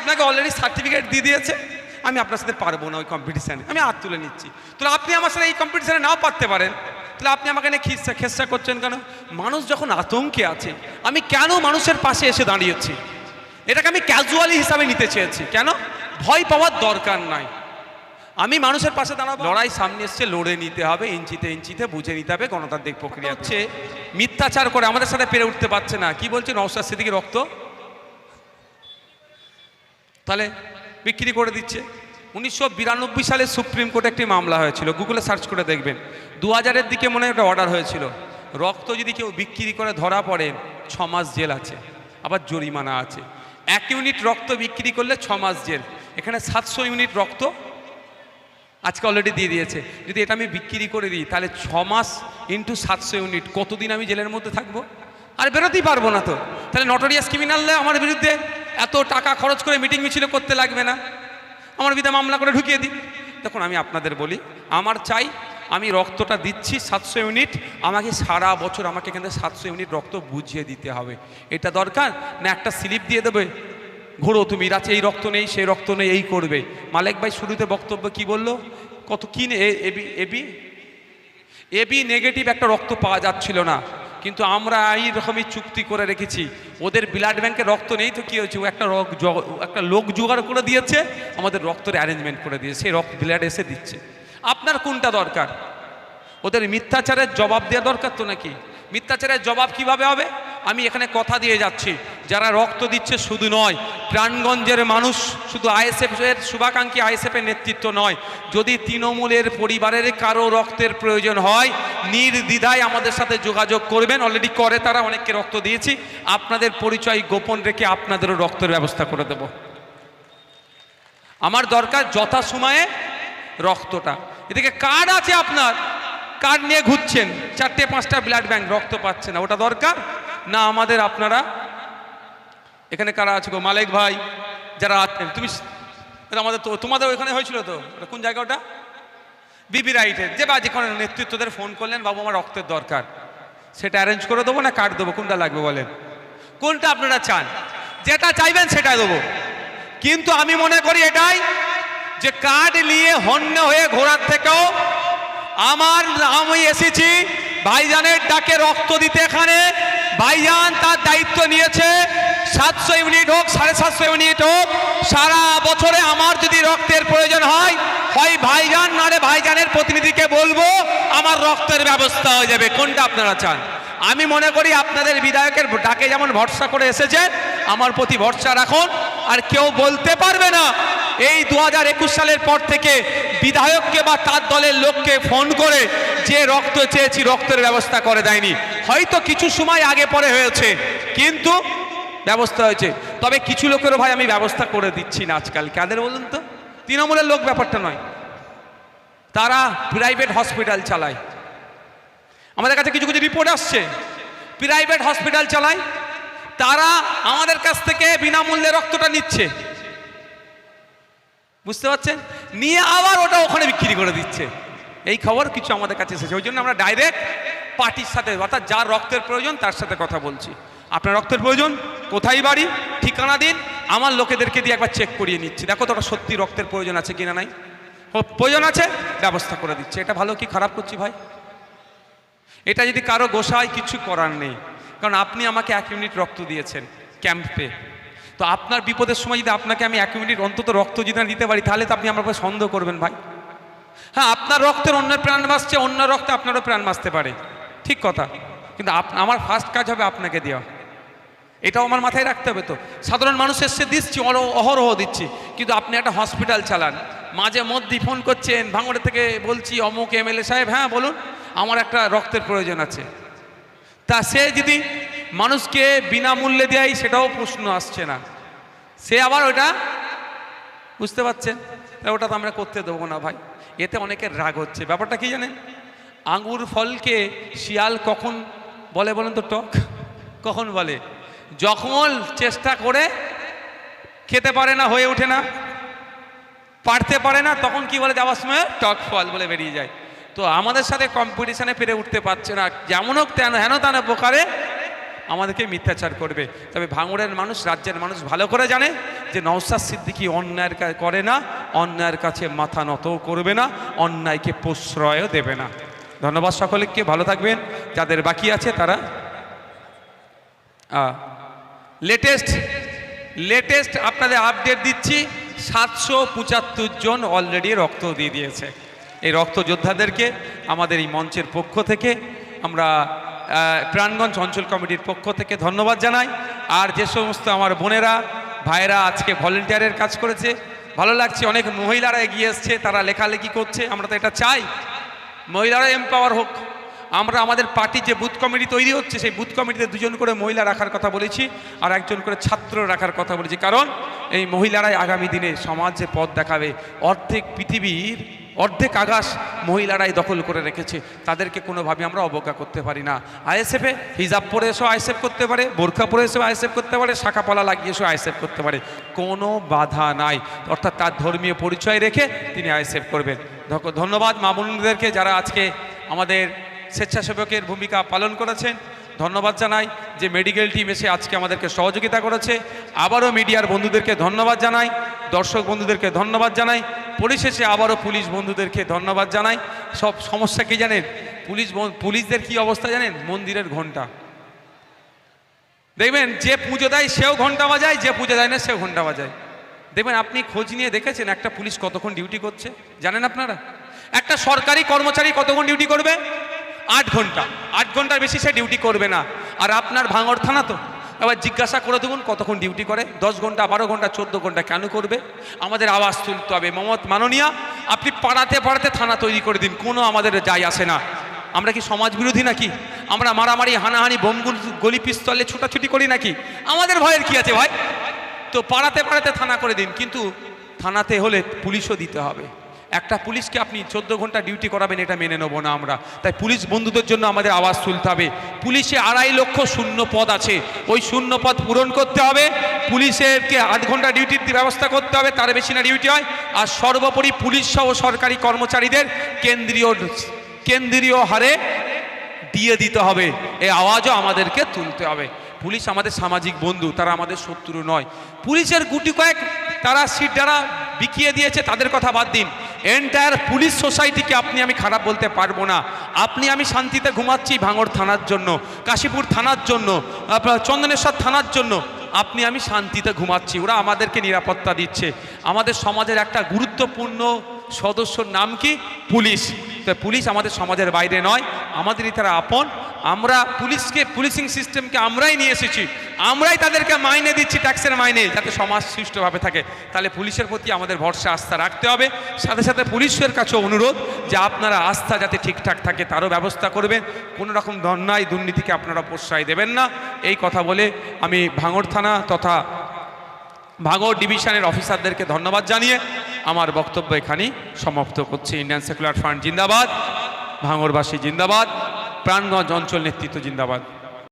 আপনাকে already certificate দিয়ে দিয়েছে, আমি আপনার সাথে পারবো না ওই কম্পিটিশানে, আমি হাত তুলে নিচ্ছি। তাহলে আপনি আমার সাথে এই কম্পিটিশানে নাও পারতে পারেন, তাহলে আপনি আমাকে নিয়ে খেসা করছেন কেন? মানুষ যখন আতঙ্কে আছে, আমি কেন মানুষের পাশে এসে দাঁড়িয়েছি? এটাকে আমি ক্যাজুয়ালি হিসাবে নিতে চেয়েছি। কেন? ভয় পাওয়ার দরকার নাই, আমি মানুষের পাশে দাঁড়াবো। লড়াই সামনে এসছে, লড়ে নিতে হবে, ইঞ্চিতে ইঞ্চিতে বুঝে নিতে হবে গণতান্ত্রিক প্রক্রিয়া হচ্ছে। মিথ্যাচার করে আমাদের সাথে পেরে উঠতে পারছে না। কি বলছে? নওশাদ সিদ্দিকীর রক্ত তাহলে বিক্রি করে দিচ্ছে। 1992 সালে সুপ্রিম কোর্টে একটি মামলা হয়েছিল, গুগলে সার্চ করে দেখবেন। 2000-এর দিকে মনে হয় একটা অর্ডার হয়েছিল, রক্ত যদি কেউ বিক্রি করে ধরা পড়ে 6 মাস জেল আছে, আবার জরিমানা আছে। 1 ইউনিট রক্ত বিক্রি করলে 6 মাস জেল। এখানে 700 ইউনিট রক্ত আজকে অলরেডি দিয়ে দিয়েছে। যদি এটা আমি বিক্রি করে দিই, তাহলে 6 মাস ইন্টু 700 ইউনিট, কতদিন আমি জেলের মধ্যে থাকবো? আর বেরোতেই পারবো না তো। তাহলে নটোরিয়াস ক্রিমিনালরা আমার বিরুদ্ধে এত টাকা খরচ করে মিটিং মিছিল করতে লাগবে না, আমার বিরুদ্ধে মামলা করে ঢুকিয়ে দিই। তখন আমি আপনাদের বলি, আমার চাই, আমি রক্তটা দিচ্ছি 700 ইউনিট, আমাকে সারা বছর আমাকে এখানে 700 ইউনিট রক্ত বুঝিয়ে দিতে হবে। এটা দরকার না একটা স্লিপ দিয়ে দেবে, ঘোরো তুমি, রাতে এই রক্ত নেই, সেই রক্ত নেই, এই করবে। মালেক ভাই শুরুতে বক্তব্য কি বললো, কত কি এবি নেগেটিভ একটা রক্ত পাওয়া যাচ্ছিল না, কিন্তু আমরা এই রকমই চুক্তি করে রেখেছি। ওদের ব্লাড ব্যাংকে রক্ত নেই তো কি হয়েছে, ও একটা লোক জোগাড় করে দিয়েছে, আমাদের রক্তের অ্যারেঞ্জমেন্ট করে দিয়েছে, সেই রক্ত ব্লাড এসে দিচ্ছে। আপনার কোনটা দরকার? ওদের মিথ্যাচারের জবাব দেওয়া দরকার তো নাকি? মিথ্যাচারের জবাব কিভাবে হবে? আমি এখানে কথা দিয়ে যাচ্ছি, যারা রক্ত দিচ্ছে শুধু নয়, প্রাণগঞ্জের মানুষ, শুধু আইএসএফের শুভাকাঙ্ক্ষী আইএসএফের নেতৃত্ব নয়, যদি তৃণমূলের পরিবারের কারো রক্তের প্রয়োজন হয়, নির্দ্বিধায় আমাদের সাথে যোগাযোগ করবেন। অলরেডি করে তারা, অনেককে রক্ত দিয়েছি। আপনাদের পরিচয় গোপন রেখে আপনাদেরও রক্তের ব্যবস্থা করে দেব। আমার দরকার যথাসময়ে রক্তটা। এদিকে কার্ড আছে আপনার, কার্ড নিয়ে ঘুরছেন, 4-5টা ব্লাড ব্যাংক, রক্ত পাচ্ছে না, ওটা দরকার না আমাদের? আপনারা এখানে কারা আছে গো? মালেক ভাই যারা আছেন, তুমি আমাদের তো, তোমাদের ওইখানে হয়েছিল তো, কোন জায়গা ওটা? বিবি রাইটের যে বা যেখানে নেতৃত্বদের ফোন করলেন, বাবু আমার রক্তের দরকার, সেটা অ্যারেঞ্জ করে দেবো না কার্ড দেবো? কোনটা লাগবে বলেন? কোনটা আপনারা চান? যেটা চাইবেন সেটা দেবো। কিন্তু আমি মনে করি এটাই, যে কার্ড নিয়ে হন্য হয়ে ঘোরার থেকেও আমি এসেছি ভাইজানের ডাকে রক্ত দিতে এখানে। ভাইজান তার দায়িত্ব নিয়েছে, 700 ইউনিট হোক, 750 ইউনিট হোক, সারা বছরে আমার যদি রক্তের প্রয়োজন হয়, হয় ভাইজান নারে ভাইজানের প্রতিনিধিকে বলবো, আমার রক্তের ব্যবস্থা হয়ে যাবে। কোনটা আপনারা চান? আমি মনে করি আপনাদের বিধায়কের ডাকে যেমন ভরসা করে এসেছেন, আমার প্রতি ভরসা রাখুন। আর কেউ বলতে পারবে না এই 2021 সালের পর থেকে বিধায়ককে বা তার দলের লোককে ফোন করে যে রক্ত চেয়েছি রক্তের ব্যবস্থা করে দেয়নি। হয়তো কিছু সময় আগে পরে হয়েছে, কিন্তু ব্যবস্থা হয়েছে। তবে কিছু লোকেরও ভাই আমি ব্যবস্থা করে দিচ্ছি না আজকাল। কাদের বলুন তো? তৃণমূলের লোক ব্যাপারটা নয়, তারা প্রাইভেট হসপিটাল চালায়। আমাদের কাছে কিছু কিছু রিপোর্ট আসছে, প্রাইভেট হসপিটাল চালায়, তারা আমাদের কাছ থেকে বিনামূল্যে রক্তটা নিচ্ছে, বুঝতে পারছেন? নিয়ে আবার ওটা ওখানে বিক্রি করে দিচ্ছে। এই খবর কিছু আমাদের কাছে এসেছে। ওই জন্য আমরা ডাইরেক্ট পার্টির সাথে, অর্থাৎ যার রক্তের প্রয়োজন তার সাথে কথা বলছি। আপনার রক্তের প্রয়োজন, কোথায় বাড়ি, ঠিকানা দিন, আমার লোকেদেরকে দিয়ে একবার চেক করিয়ে নিচ্ছি, দেখো তোরা সত্যি রক্তের প্রয়োজন আছে কিনা। নাই প্রয়োজন আছে, ব্যবস্থা করে দিচ্ছে। এটা ভালো কি খারাপ করছি ভাই? এটা যদি কারো গোসায় কিছু করার নেই, কারণ আপনি আমাকে 1 ইউনিট রক্ত দিয়েছেন ক্যাম্পে, তো আপনার বিপদের সময় যদি আপনাকে আমি 1 ইউনিট অন্তত রক্ত যদি না দিতে পারি, তাহলে তো আপনি আমার উপর সন্দেহ করবেন ভাই। হ্যাঁ, আপনার রক্তের অন্যের প্রাণ বাঁচছে, অন্য রক্তে আপনারও প্রাণ বাঁচতে পারে, ঠিক কথা, কিন্তু আমার ফার্স্ট কাজ হবে আপনাকে দেওয়া। এটাও আমার মাথায় রাখতে হবে। তো সাধারণ মানুষ এসে দিচ্ছি, অহরহ দিচ্ছি, কিন্তু আপনি একটা হসপিটাল চালান, মাঝে মধ্যেই ফোন করছেন ভাঙড়ে থেকে, বলছি অমুক এমএলএ সাহেব, হ্যাঁ বলুন, আমার একটা রক্তের প্রয়োজন আছে। তা সে যদি মানুষকে বিনামূল্যে দেয়, সেটাও প্রশ্ন আসছে না, সে আবার ওটা, বুঝতে পারছেন? ওটা তো আমরা করতে দেবো না ভাই। এতে অনেকের রাগ হচ্ছে। ব্যাপারটা কি জানেন? আঙ্গুর ফলকে শিয়াল কখন বলে বলেন তো? টক কখন বলে? যখন চেষ্টা করে খেতে পারে না, হয়ে ওঠে না, পারতে পারে না, তখন কি বলে? যাওয়ার সময় টক ফল বলে বেরিয়ে যায়। তো আমাদের সাথে কম্পিটিশনে পেরে উঠতে পারছে না, যেমন হোক হেন তেন প্রকারে আমাদেরকে মিথ্যাচার করবে। তবে ভাঙড়ের মানুষ, রাজ্যের মানুষ ভালো করে জানে যে নওশাদ সিদ্দিকী অন্যায়ের করে না, অন্যায়ের কাছে মাথা নতও করবে না, অন্যায়কে প্রশ্রয়ও দেবে না। ধন্যবাদ সকলকে, ভালো থাকবেন। যাদের বাকি আছে তারা লেটেস্ট আপনাদের আপডেট দিচ্ছি। 775 জন অলরেডি রক্ত দিয়ে দিয়েছে। এই রক্ত যোদ্ধাদেরকে আমাদের এই মঞ্চের পক্ষ থেকে আমরা প্রাণগঞ্জ অঞ্চল কমিটির পক্ষ থেকে ধন্যবাদ জানাই। আর যে সমস্ত আমার বোনেরা ভাইরা আজকে ভলেন্টিয়ারের কাজ করেছে, ভালো লাগছে। অনেক মহিলারা এগিয়ে এসছে, তারা লেখালেখি করছে। আমরা তো এটা চাই মহিলারা এম্পাওয়ার হোক। আমরা আমাদের পার্টি যে বুথ কমিটি তৈরি হচ্ছে, সেই বুথ কমিটিতে 2জন করে মহিলা রাখার কথা বলেছি, আর 1জন করে ছাত্র রাখার কথা বলেছি। কারণ এই মহিলারাই আগামী দিনে সমাজে পথ দেখাবে। অর্ধেক পৃথিবীর অর্ধেক আকাশ মহিলারাই দখল করে রেখেছে, তাদেরকে কোনোভাবে আমরা অবজ্ঞা করতে পারি না। আইএসএফে হিজাব পরে এসেও আইএসএফ করতে পারে, বোরখা পরে এসেও আইএসএফ করতে পারে, শাখাপলা লাগিয়ে এসেও আইএসএফ করতে পারে, কোনো বাধা নাই। অর্থাৎ তার ধর্মীয় পরিচয় রেখে তিনি আইএসএফ করবেন। ধন্যবাদ মা বোনদেরকে যারা আজকে আমাদের স্বেচ্ছাসেবকের ভূমিকা পালন করেছেন। ধন্যবাদ জানাই যে মেডিকেল টিম এসে আজকে আমাদেরকে সহযোগিতা করেছে। আবারও মিডিয়ার বন্ধুদেরকে ধন্যবাদ জানাই, দর্শক বন্ধুদেরকে ধন্যবাদ জানাই, পরিশেষে আবারও পুলিশ বন্ধুদেরকে ধন্যবাদ জানাই। সব সমস্যা কি জানেন? পুলিশদের কি অবস্থা জানেন? মন্দিরের ঘন্টা। দেখবেন যে পুজো দেয় সেও ঘন্টা বাজায়, যে পুজো দেয় না সেও ঘন্টা বাজায়। দেখবেন আপনি খোঁজ নিয়ে দেখেছেন একটা পুলিশ কতক্ষণ ডিউটি করছে? জানেন আপনারা? একটা সরকারি কর্মচারী কতক্ষণ ডিউটি করবে? 8 ঘন্টা। 8 ঘন্টার বেশি সে ডিউটি করবে না। আর আপনার ভাঙড় থানা তো এবার জিজ্ঞাসা করে দেখুন কতক্ষণ ডিউটি করে? 10 ঘন্টা, 12 ঘন্টা, 14 ঘন্টা কেন করবে? আমাদের আওয়াজ তুলতে হবে। মাননীয়া, আপনি পাড়াতে পাড়াতে থানা তৈরি করে দিন, কোনো আমাদের যায় আসে না। আমরা কি সমাজ বিরোধী নাকি? আমরা মারামারি, হানাহানি, বোম গলি পিস্তলে ছুটাছুটি করি নাকি? আমাদের ভয়ের কি আছে ভাই? তো পাড়াতে পাড়াতে থানা করে দিন, কিন্তু থানাতে হলে পুলিশও দিতে হবে। একটা পুলিশকে আপনি 14 ঘন্টা ডিউটি করাবেন, এটা মেনে নেব না আমরা। তাই পুলিশ বন্ধুদের জন্য আমাদের আওয়াজ তুলতে হবে। পুলিশে 2.5 লক্ষ শূন্য পদ আছে, ওই শূন্য পদ পূরণ করতে হবে। পুলিশেরকে 8 ঘন্টা ডিউটির ব্যবস্থা করতে হবে, তার বেশি না ডিউটি হয়। আর সর্বোপরি পুলিশ সহ সরকারি কর্মচারীদের কেন্দ্রীয় হারে দিয়ে দিতে হবে। এই আওয়াজও আমাদেরকে তুলতে হবে। পুলিশ আমাদের সামাজিক বন্ধু, তারা আমাদের শত্রু নয়। পুলিশের গুটি কয়েক তারা সিট যারা বিকিয়ে দিয়েছে তাদের কথা বাদ দিন, এন্টায়ার পুলিশ সোসাইটিকে আপনি আমি খারাপ বলতে পারবো না। আপনি আমি শান্তিতে ঘুমাচ্ছি ভাঙড় থানার জন্য, কাশীপুর থানার জন্য, আপনার চন্দনেশ্বর থানার জন্য আপনি আমি শান্তিতে ঘুমাচ্ছি, ওরা আমাদেরকে নিরাপত্তা দিচ্ছে। আমাদের সমাজের একটা গুরুত্বপূর্ণ সদস্যর নাম কি? পুলিশ। তো পুলিশ আমাদের সমাজের বাইরে নয়, আমাদেরই তারা আপন। আমরা পুলিশিং সিস্টেমকে আমরাই নিয়ে এসেছি, আমরাই তাদেরকে মাইনে দিচ্ছি, ট্যাক্সের মাইনে, যাতে সমাজ সুষ্ঠুভাবে থাকে। তাহলে পুলিশের প্রতি আমাদের ভরসা আস্থা রাখতে হবে। সাথে সাথে পুলিশের কাছেও অনুরোধ যে আপনারা আস্থা যাতে ঠিকঠাক থাকে তারও ব্যবস্থা করবেন, কোনো রকম অন্যায় দুর্নীতিকে আপনারা প্রশ্রয় দেবেন না। এই কথা বলে আমি ভাঙড় থানা তথা ভাঙড় ডিভিশনের অফিসারদেরকে ধন্যবাদ জানিয়ে আমার বক্তব্য এখানেই সমাপ্ত করছি। ইন্ডিয়ান সেকুলার ফ্রন্ট জিন্দাবাদ, ভাঙড়বাসী জিন্দাবাদ, প্রাণগঞ্জ অঞ্চল নেতৃত্ব জিন্দাবাদ।